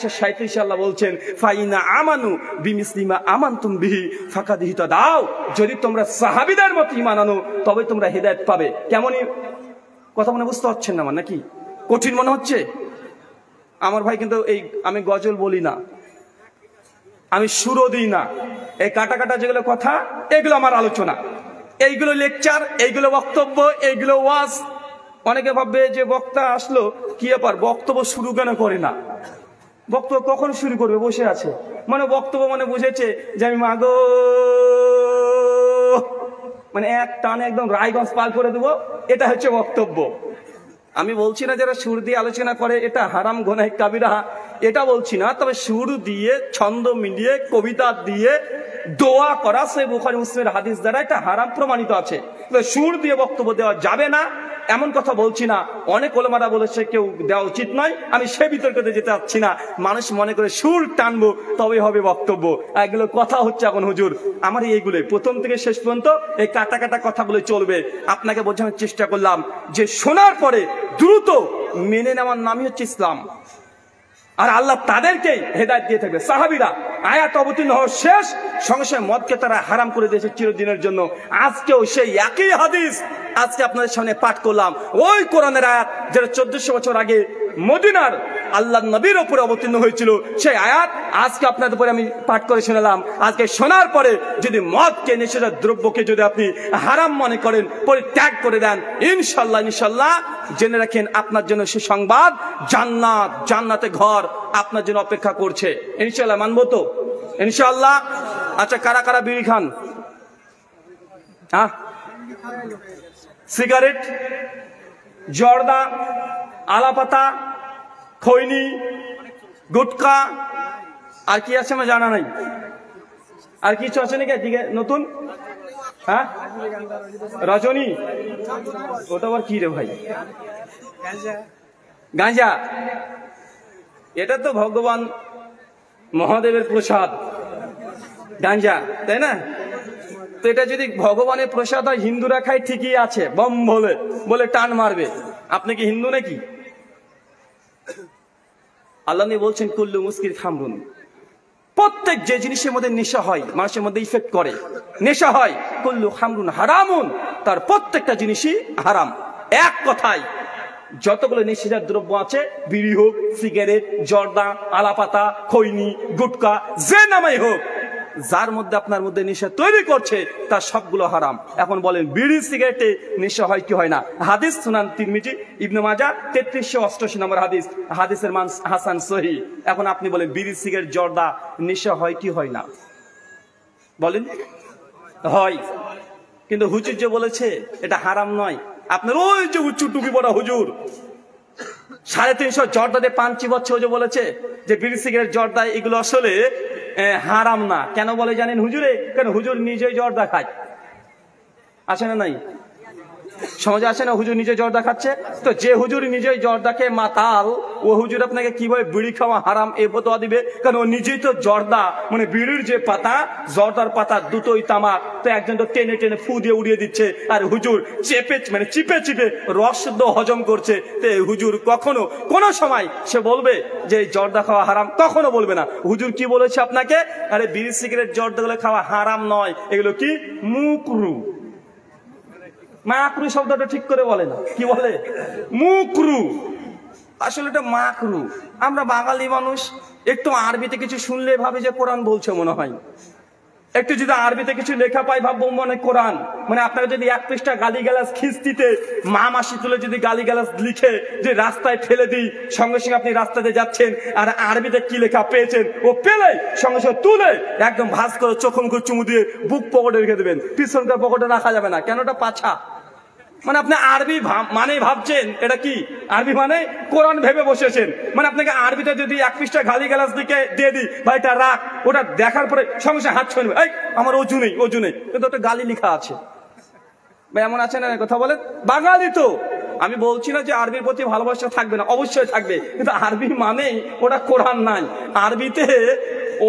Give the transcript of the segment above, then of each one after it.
137 আল্লাহ বলছেন ফাইনা আমানু বিমিসলিমা আমানতুম বিহি ফাকাদ ইহতাদাও, যদি তোমরা সাহাবীদের মত ঈমান আনো তবে তোমরা হেদায়েত পাবে। কেমনই কথা মনে বুঝতে পারছেন না আমার, নাকি কঠিন মনে হচ্ছে? আমার ভাই কিন্তু এই আমি গজল বলি না, আমি সুরও দিই না, এই কাটা কাটা যেগুলো কথা এগুলো আমার আলোচনা, এইগুলো লেকচার, এইগুলো বক্তব্য, এইগুলো ওয়াজ। অনেকে ভাববে যে বক্তা আসলো কি ব্যাপার, বক্তব্য শুরু কেন করে না? বক্তব্য কখন শুরু করবে? বসে আছে মানে বক্তব্য মানে বুঝেছে যে আমি মাগো মানে এক টানে একদম রায়গঞ্জ পাল করে দেবো, এটা হচ্ছে বক্তব্য। আমি বলছি না যারা সুর দিয়ে আলোচনা করে এটা হারাম গুনাহ কাবিরা, এটা বলছি না। তবে সুর দিয়ে, ছন্দ মিলিয়ে, কবিতা দিয়ে দোয়া করা সে বুখারী মুসলিমের হাদিস দ্বারা এটা হারাম প্রমাণিত আছে। সুর দিয়ে বক্তব্য দেওয়া যাবে না এমন কথা বলছি না, অনেক ওলামারা বলেছে কেউ দেওয়া উচিত নয়, আমি সে বিতর্কতে যেতে চাচ্ছি না। মানুষ মনে করে সুর টানবো তবে হবে বক্তব্য, এগুলো কথা হচ্ছে এখন হুজুর। আমার এইগুলো প্রথম থেকে শেষ পর্যন্ত এই কাটা কাটা কথাগুলো চলবে। আপনাকে বোঝানোর চেষ্টা করলাম যে শোনার পরে দ্রুত মেনে নেওয়ার নামই হচ্ছে ইসলাম, আর আল্লাহ তাদেরকেই হেদায়েত দিয়ে থাকবে। সাহাবীরা আয়াত অবতীর্ণ হওয়ার শেষ সঙ্গে সঙ্গে মদকে তারা হারাম করে দিয়েছে চিরদিনের জন্য। আজকেও সেই একই হাদিস আজকে আপনাদের সামনে পাঠ করলাম, ওই কোরআনের আয়াত যেটা 1400 বছর আগে মদিনার আল্লাহ নবীর উপরে অবতীর্ণ হয়েছিল, সেই আয়াত আজকে আপনাদের উপরে আমি পাঠ করে শোনালাম। আজকে শোনার পরে যদি মদকে, নেশাজাত দ্রব্যকে যদি আপনি হারাম মনে করেন, পরিত্যাগ করে দেন, ইনশাল্লাহ ইনশাল্লাহ জেনে রাখেন আপনার জন্য সে সংবাদ জান্নাত, জান্নাতে ঘর আপনার জন্য অপেক্ষা করছে। ইনশাল্লাহ মানবো তো? ইনশাল্লাহ। আচ্ছা, কারা কারা বিড়ি খান? হ্যাঁ, সিগারেট, জর্দা, আলাপাতা, খৈনি, গুটকা, আর কি আছে আমার জানা নাই। আর কিছু আছে নাকি নতুন? হ্যাঁ, রজনী, ওটা আবার কি রে ভাই? গাঁজা। এটা তো ভগবান মহাদেবের প্রসাদ গাঁজা, তাই না? তো এটা যদি ভগবানের প্রসাদ হয়, হিন্দুরা খায় ঠিকই আছে, বম বলে বলে টান মারবে। আপনি কি হিন্দু নাকি? আল্লাহ বলছেন কুল্লু মুস্কির খামরুন, প্রত্যেক যে জিনিসের মধ্যে নেশা হয়, মানুষের মধ্যে ইফেক্ট করে, নেশা হয়, কুল্লু খামরুন হারামুন, তার প্রত্যেকটা জিনিসই হারাম। এক কথায় যতগুলো নেশাজাত দ্রব্য আছে, বিড়ি হোক, সিগারেট, জর্দা, আলাপাতা, খৈনি, গুটকা, যে নামাই হোক, যার মধ্যে আপনার মধ্যে নেশা তৈরি করছে তার সবগুলো হারাম। এখন বলেন বিড়ি সিগারেটে নেশা হয় কি হয় না? হাদিস সুনান তিরমিজি, ইবনে মাজাহ 3388 নম্বর হাদিস, হাদিসের মান হাসান সহিহ। এখন আপনি বলেন বিড়ি সিগারেট জর্দা নেশা হয় কি হয় না? বলেন হয়। কিন্তু হুজুর যে বলেছে এটা হারাম নয়, আপনার ওই যে উচ্চ টুপি পড়া হুজুর 350 জর্দা দিয়ে পাঞ্চি বচ্ছে, ও যে বলেছে যে বিড়ি সিগারেট জর্দা এগুলো আসলে হারাম না। কেন বলে জানেন হুজুরে? কেন হুজুর নিজেই জর্দা খায়, আছে না নাই? সমাজে আছে না হুজুর নিজে জর্দা খাচ্ছে? তো যে হুজুর নিজেই জর্দাকে মাতাল, ও হুজুর আপনাকে কিভাবে বিড়ি খাওয়া হারাম এ ফতোয়া দিবে? কারণ ও নিজেই তো জর্দা, মানে বিড়ির যে পাতা, জর্দার পাতা দুটোই তামাক। তো একজন তো টেনে টেনে ফু দিয়ে উড়িয়ে দিচ্ছে, আর হুজুর চেপে মানে চিপে চিপে রস হজম করছে। তো হুজুর কখনো কোন সময় সে বলবে যে জর্দা খাওয়া হারাম? কখনো বলবে না। হুজুর কি বলেছে আপনাকে? আরে বিড়ি সিগারেট জর্দা গুলো খাওয়া হারাম নয়, এগুলো কি মুকরু। মাকরু শব্দটা ঠিক করে বলে না, কি বলে? মুকরু। আসলে এটা মাকরু। আমরা বাঙালি মানুষ একটু আরবিতে কিছু শুনলে ভাবে যে কোরআন বলছে মনে হয়, একটু যদি আরবিতে কিছু লেখা পাই ভাববো মনে কোরআন। মানে আপনারা যদি 1 পৃষ্ঠা গালিগালাজ খিস্তিতে মা মাসি তুলে যদি গালিগালাজ লিখে যে রাস্তায় ফেলে দিই, সঙ্গে সঙ্গে আপনি রাস্তাতে যাচ্ছেন আর আরবিতে কি লেখা পেয়েছেন ও পেলে সঙ্গে সঙ্গে তুলে একদম ভাঁজ করে চোখ মুখ চুমু দিয়ে বুক পকেটে রেখে দেবেন, পিছনকার পকেটে রাখা যাবে না। কেন? ওটা পাছা। মানে আপনি আরবি মানে ভাবছেন এটা কি আরবি মানে কোরআন ভেবে বসেছেন। মানে আপনাকে আরবিতে যদি 1 পৃষ্ঠা গালিগালাজ দিকে দিয়ে দিই, ভাই এটা রাখ, ওটা দেখার পরে সঙ্গে সঙ্গে হাত ছুঁয়ে এই আমার অজু নেই, অজু নেই, কিন্তু ওটা গালি লেখা আছে। ভাই এমন আছে না? কথা বলেন। বাঙালি তো, আমি বলছি না যে আরবির প্রতি ভালোবাসা থাকবে না, অবশ্যই থাকবে, কিন্তু আরবি মানেই ওটা কোরআন নাই। আরবিতে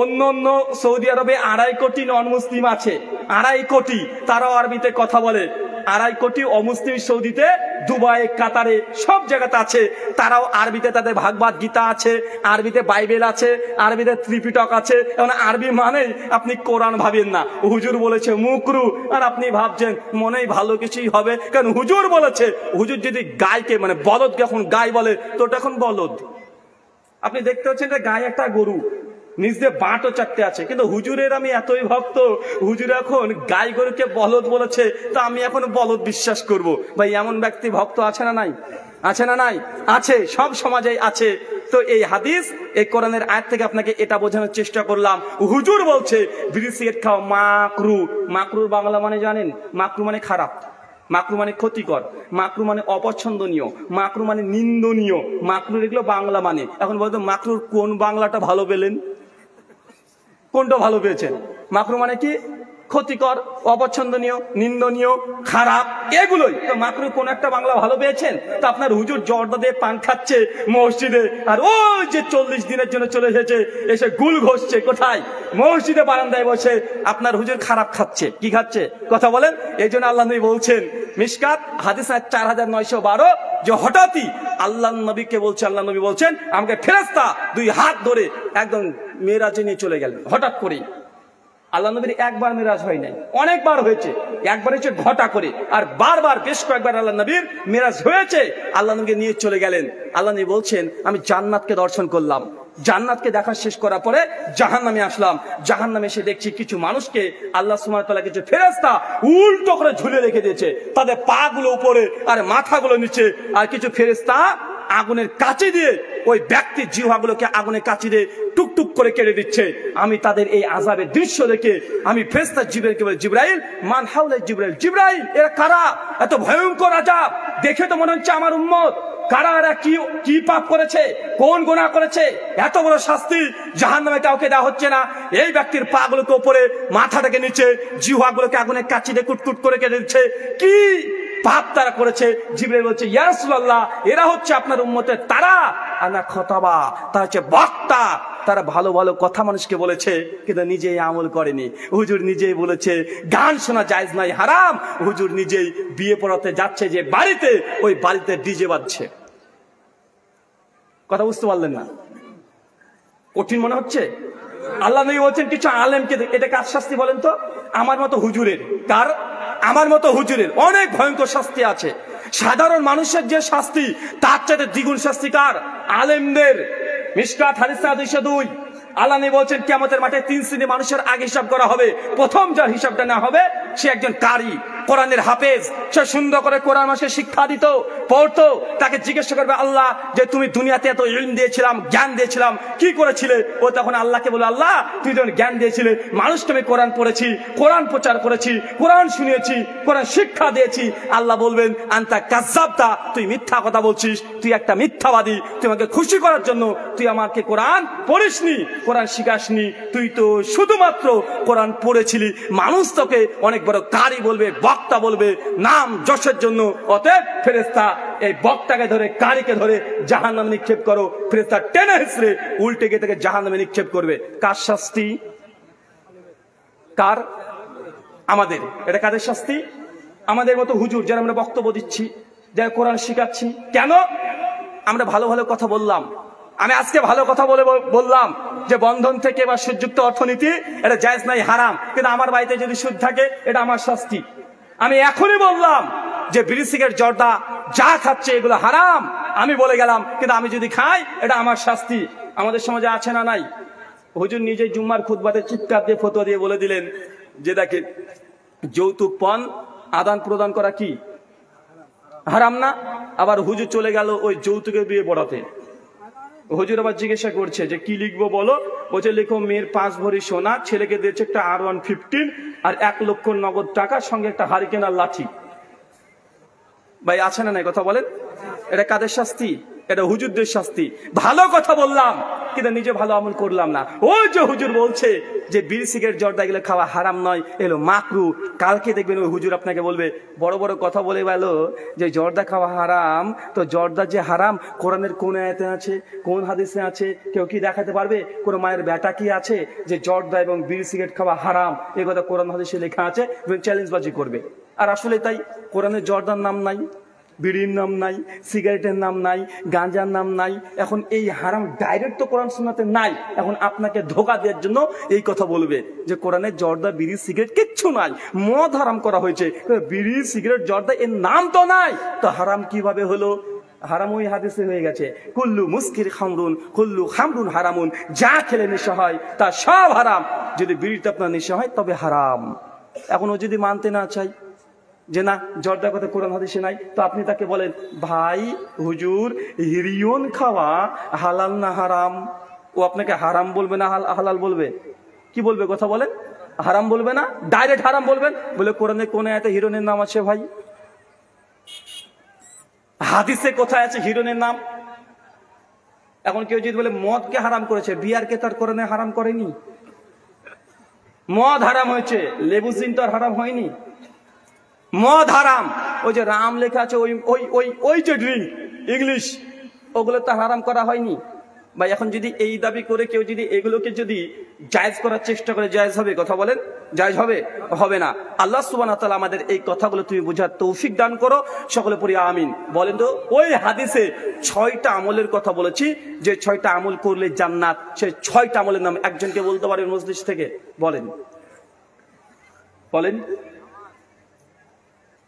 অন্য অন্য সৌদি আরবে 2.5 কোটি নন মুসলিম আছে, 2.5 কোটি, তারাও আরবিতে কথা বলে। 2.5 কোটি অমুসলিম সৌদিতে, দুবাই, কাতারে, সব জায়গাতে আছে। তারাও আরবিতে তাদের ভাগবত গীতা আছে, আরবিতে বাইবেল আছে, আরবিতে ত্রিপিটক আছে। এখন আরবি মানে আপনি কোরআন ভাবেন না, হুজুর বলেছে মুকরু, আর আপনি ভাবছেন মনেই ভালো কিছুই হবে, কারণ হুজুর বলেছে। হুজুর যদি গায়কে মানে বলদকে এখন গায় বলে, তো ওটা এখন বলদ। আপনি দেখতে পাচ্ছেন যে গায়ে একটা গরু, নিজ দিয়ে বাঁটও চারটে আছে, কিন্তু হুজুরের আমি এতই ভক্ত, হুজুর এখন গাই গরুকে বলদ বলেছে, তো আমি এখন বলদ বিশ্বাস করব। ভাই এমন ব্যক্তি ভক্ত আছে না নাই? আছে না নাই? আছে, সব সমাজে আছে। তো এই হাদিস, এই কোরআনের আয়াত থেকে আপনাকে এটা বোঝানোর চেষ্টা করলাম। হুজুর বলছে বিড়ি সিগারেট খাওয়া মাকরু। মাকরুর বাংলা মানে জানেন? মাকরু মানে খারাপ, মাকরু মানে ক্ষতিকর, মাকরু মানে অপছন্দনীয়, মাকরু মানে নিন্দনীয়, মাকরুর এগুলো বাংলা মানে। এখন বলতো মাকরুর কোন বাংলাটা ভালো পেলেন? কোনটা ভালো পেয়েছেন? মাকরু মানে কি? ক্ষতিকর, অপছন্দনীয়, নিন্দনীয়, খারাপ, এগুলোই তো। মাকরু কোন একটা বাংলা ভালো পেয়েছেন? তো আপনার হুজুর জর্দা দিয়ে পান খাচ্ছে মসজিদে, আর ওই যে 40 দিনের জন্য চলে এসেছে, এসে গুল ঘষছে কোথায়? মসজিদে বারান্দায় বসে আপনার হুজুর খারাপ খাচ্ছে। কি খাচ্ছে? কথা বলেন। এই জন্য আল্লাহ নবী বলছেন, মিশকাত হাদিস 4912, যে হঠাৎই আল্লাহ নবীকে বলছে, আল্লাহ নবী বলছেন আমাকে ফেরেশতা 2 হাত ধরে একদম মেরাজে নিয়ে চলে গেলেন। হঠাৎ করেই আল্লাহ নবীর একবার মেরাজ হয় নাই, অনেকবার হয়েছে। একবার হচ্ছে ঘটা করে, আর বারবার বেশ কয়েকবার আল্লাহ নবীর মেরাজ হয়েছে। আল্লাহ নবীকে নিয়ে চলে গেলেন। আল্লাহ নবী বলছেন আমি জান্নাতকে দর্শন করলাম, জান্নাতকে দেখা শেষ করার পরে জাহান্নামে আসলাম। জাহান্নামে এসে দেখছি কিছু মানুষকে আল্লাহ সুবহানাহু ওয়া তাআলা কিছু ফেরেশতা উল্টো করে ঝুলে রেখে দিয়েছে, তাদের পা গুলো উপরে আর মাথাগুলো নিচে, আর কিছু ফেরেশতা আগুনের কাঁচি দিয়ে ওই ব্যক্তির জিহ্বাগুলোকে আগুনের কাঁচি দিয়ে টুকটুক করে কেটে দিচ্ছে। আমি তাদের এই আযাবের দৃশ্য দেখে আমি ফেরেশতা জিবরাইলকে বলি, জিবরাইল মান হাওলা জিবরাইল, জিবরাইল এরা কারা? এত ভয়ঙ্কর আযাব দেখে তো মনে হচ্ছে আমার উম্মত। কারা এরা? কি পাপ করেছে? কোন গুনাহ করেছে? এত বড় শাস্তি জাহান্নামে কাউকে দেওয়া হচ্ছে না। এই ব্যক্তির পা গুলোকে উপরে, মাথাটাকে নিচে, জিহ্বাগুলোকে আগুনের কাঁচি দিয়ে কুটকুট করে কেটে দিচ্ছে। কি পাপ তারা করেছে? জিবরাইল বলছে ইয়া রাসূলুল্লাহ, এরা হচ্ছে আপনার উম্মতের তারা আনা খতাবা, তারা হচ্ছে বক্তা। তারা ভালো ভালো কথা মানুষকে বলেছে, কিন্তু নিজেই আমল করেনি। হুজুর নিজেই বলেছে গান শোনা জায়েজ নাই, হারাম। হুজুর নিজেই বিয়ে পড়াতে যাচ্ছে যে বাড়িতে, ওই বাড়িতে ডিজে বাজছে। কথা বুঝতে পারলেন না? কঠিন মনে হচ্ছে? আল্লাহ নবী বলছেন কিছু আলেমকে, এটা কার শাস্তি বলেন তো? আমার মতো হুজুরের। কার? আমার মতো হুজুরের। অনেক ভয়ঙ্কর শাস্তি আছে। সাধারণ মানুষের যে শাস্তি, তার চাইতে দ্বিগুণ শাস্তি কার? আলেমদের। মিশকাত হাদিস 202, আল্লাহ নবী বলছেন কিয়ামতের মাঠে 3 শ্রেণীর মানুষের আগে হিসাব করা হবে। প্রথম যার হিসাবটা না হবে, সে একজন কারি, কোরআনের হাফেজ। সে সুন্দর করে কোরআন মাসে শিক্ষা দিত, পড়তো। তাকে জিজ্ঞাসা করবে আল্লাহ যে তুমি দুনিয়াতে এত ইলম দিয়েছিলাম, জ্ঞান দিয়েছিলাম, কি করেছিলে? ও তখন আল্লাহকে বলে, আল্লাহ তুই যখন জ্ঞান দিয়েছিলে, মানুষকে আমি কোরআন পড়েছি, কোরআন প্রচার করেছি, কোরআন শুনিয়েছি, কোরআন শিক্ষা দিয়েছি। আল্লাহ বলবেন আনতা কাযযাবতা, তুই মিথ্যা কথা বলছিস, তুই একটা মিথ্যাবাদী। তুই আমাকে খুশি করার জন্য তুই আমাকে কোরআন পড়িসনি, কোরআন শিখাসনি, তুই তো শুধুমাত্র কোরআন পড়েছিলি। মানুষ তোকে অনেক বড় কারি বলবে, বক্তা বলবে, নাম যশের জন্য। অতএব ফেরেশতা এই বক্তাকে ধরে, কারিকে ধরে জাহান্নামে নিক্ষেপ করো। ফেরেশতা টেনে হিঁচড়ে উল্টে গিয়ে তাকে জাহান্নামে নিক্ষেপ করবে। কার শাস্তি? কার? আমাদের। এটা কাদের শাস্তি? আমাদের মতো হুজুর, যারা আমরা বক্তব্য দিচ্ছি, যারা কোরআন শিখাচ্ছি। কেন? আমরা ভালো ভালো কথা বললাম। আমি আজকে ভালো কথা বললাম যে বন্ধন থেকে বা সুদযুক্ত অর্থনীতি এটা জায়েজ নাই, হারাম। কিন্তু আমার বাড়িতে যদি সুদ থাকে, এটা আমার শাস্তি। আমি এখনই বললাম যে বিড়ি সিগারেট জর্দা যা খাচ্ছে এগুলো হারাম, আমি বলে গেলাম, কিন্তু আমি যদি খাই এটা আমার শাস্তি। আমাদের সমাজে আছে না নাই? হুজুর নিজেই জুম্মার খুতবাতে চিৎকার দিয়ে ফতোয়া দিয়ে বলে দিলেন যে দেখেন যৌতুক পণ আদান প্রদান করা কি হারাম না? আবার হুজুর চলে গেল ওই যৌতুকের বিয়ে পড়াতে। হুজুর আবার জিজ্ঞাসা করছে যে কি লিখবো বলো? বলছে লিখো মেয়ের 5 ভরি সোনা, ছেলেকে দিয়েছে একটা R115 আর 1 লক্ষ নগদ টাকা, সঙ্গে একটা হারিকেন আর লাঠি। ভাই আছে না নাই? কথা বলেন। এটা কাদের শাস্তি? এটা হুজুরদের শাস্তি। ভালো কথা বললাম কিন্তু নিজে ভালো আমল করলাম না। ওই যে হুজুর বলছে যে বিড়ি সিগারেট জর্দা এগুলো খাওয়া হারাম নয়, এলো মাকরু। কালকে দেখবেন ওই হুজুর আপনাকে বলবে, বড় বড় কথা বলে গেল যে জর্দা খাওয়া হারাম। তো জর্দা যে হারাম কোরআনের কোন আয়াতে আছে, কোন হাদিসে আছে? কেউ কি দেখাতে পারবে? কোন মায়ের বেটা কি আছে যে জর্দা এবং বিড়ি সিগারেট খাওয়া হারাম? এই কথা কোরআন হাদিসে লেখা আছে? চ্যালেঞ্জ বাজি করবে। আর আসলে তাই কোরআনে জর্দার নাম নাই, বিড়ির নাম নাই, সিগারেটের নাম নাই, গাঁজার নাম নাই। এখন এই হারাম ডাইরেক্ট তো কোরআন সুন্নাতে নাই। এখন আপনাকে ধোকা দেওয়ার জন্য এই কথা বলবে যে কোরআনে জর্দা, বিড়ি, সিগারেট কিচ্ছু নাই, মদ হারাম করা হয়েছে। বিড়ি, সিগারেট, জর্দা এর নাম তো নাই, তো হারাম কিভাবে হলো? হারাম ওই হাদিসে হয়ে গেছে, কুল্লু মুস্কির খামরুন কুল্লু খামরুন হারামুন, যা খেলে নেশা হয় তা সব হারাম। যদি বিড়িতে আপনার নেশা হয় তবে হারাম। এখন ও যদি মানতে না চাই যে না জর্দার কথা কোরআন হাদিসে নাই, তো আপনি তাকে বলেন ভাই হুজুর হিরিয়ন খাওয়া হালাল না হারাম? ও আপনাকে হারাম বলবে না হালাল বলবে? কি বলবে কথা বলেন? হারাম বলবে না, ডাইরেক্ট হারাম বলবেন। বলে কোরআনে কোন আয়াতে হিরনের নাম আছে ভাই? হাদিসে কোথায় আছে হিরনের নাম? এখন কেউ যদি বলে মদকে হারাম করেছে, বিয়ারকে তার কোরআনে হারাম করেনি? মদ হারাম হয়েছে, লেবু সিন তো আর হারাম হয়নি। মদ হারাম, ওই যে রাম লেখা আছে ওই ওই ওই ওই যে ড্রিঙ্ক ইংলিশ, ওগুলো তো হারাম করা হয়নি ভাই। এখন যদি এই দাবি করে কেউ যদি এগুলোকে যদি জায়েজ করার চেষ্টা করে, জায়েজ হবে? কথা বলেন, জায়েজ হবে? হবে না। আল্লাহ সুবহানাহু ওয়া তাআলা আমাদের এই কথাগুলো তুমি বোঝার তৌফিক দান করো, সকলে পড়ি আমিন। বলেন তো ওই হাদিসে 6টা আমলের কথা বলেছি, যে 6টা আমল করলে জান্নাত, সেই 6টা আমলের নাম একজনকে বলতে পারবেন মজলিস থেকে? বলেন বলেন।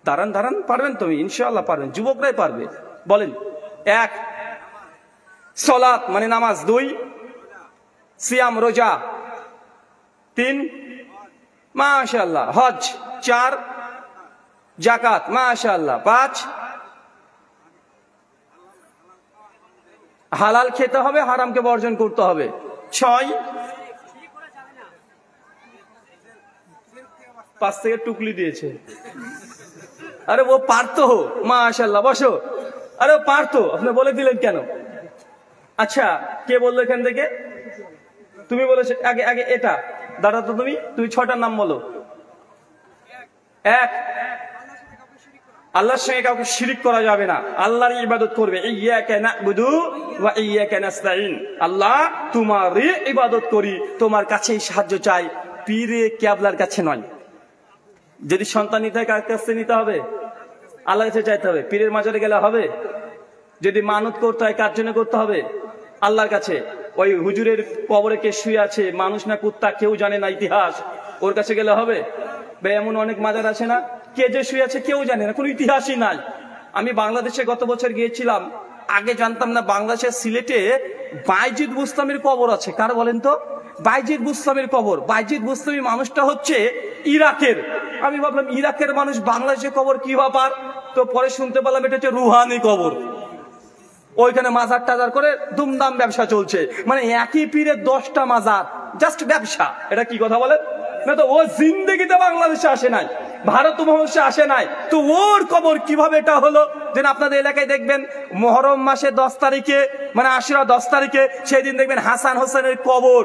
দাঁড়ান দাঁড়ান, পারবেন তুমি ইনশাআল্লাহ পারবেন, যুবকরাই পারবে। বলেন। 1 সালাত মানে নামাজ, 2 সিয়াম রোজা, 3 মাশাআল্লাহ হজ, 4 যাকাত মাশাআল্লাহ, 5 হালাল খেতে হবে, হারামকে বর্জন করতে হবে, 6 5 থেকে টুকলি দিয়েছে। আরে ও পারতো, মাশাআল্লাহ বসো। আরে ও পারতো, আপনি বলে দিলেন কেন? আচ্ছা কে বললো এখান থেকে? তুমি বলেছো আগে আগে এটা দাঁড়া তো, তুমি 6টার নাম বলো। 1 আল্লাহর সঙ্গে কাউকে শিরিক করা যাবে না, আল্লাহর ইবাদত করবে। ইয়্যাকা না'বুদু ওয়া ইয়্যাকা নাস্তাঈন, আল্লাহ তোমারই ইবাদত করি, তোমার কাছেই সাহায্য চাই, পীরে কেবলার কাছে নয়। যদি সন্তান নিতে হয় কার কাছে নিতে হবে? আল্লাহর কাছে চাইতে হবে। পীরের মাজারে গেলে হবে? যদি মানত করতে হয় কার জন্য করতে হবে? আল্লাহর কাছে। ওই হুজুরের কবরে কে শুয়ে আছে, মানুষ না কুত্তা কেউ জানে না ইতিহাস, ওর কাছে গেলে হবে? ভাই এমন অনেক মাজার আছে না, কে যে শুয়ে আছে কেউ জানে না, কোনো ইতিহাসই নাই। আমি বাংলাদেশে গত বছর গিয়েছিলাম, আগে জানতাম না বাংলাদেশের সিলেটে বাইজিদ বুস্তামির কবর আছে। কার বলেন তো? বাইজিদ বুস্তামির কবর। বাইজিদ বুস্তামি মানুষটা হচ্ছে ইরাকের। আমি ভাবলাম ইরাকের মানুষ বাংলাদেশে কবর কি ব্যাপার, তো পরে শুনতে পেলাম এটা হচ্ছে রুহানি কবর। ওইখানে মাজার টাজার করে দুমদাম ব্যবসা চলছে, মানে একই পীরের 10টা মাজার, জাস্ট ব্যবসা। এটা কি কথা বলেন? না তো ও জিন্দেগিতে বাংলাদেশে আসে নাই, ভারত মহাদেশে আসে নাই, তো ওর কবর কিভাবে এটা হলো? যেন আপনাদের এলাকায় দেখবেন মহরম মাসে 10 তারিখে, মানে আশুরা 10 তারিখে, সেই দিন দেখবেন হাসান হোসেনের কবর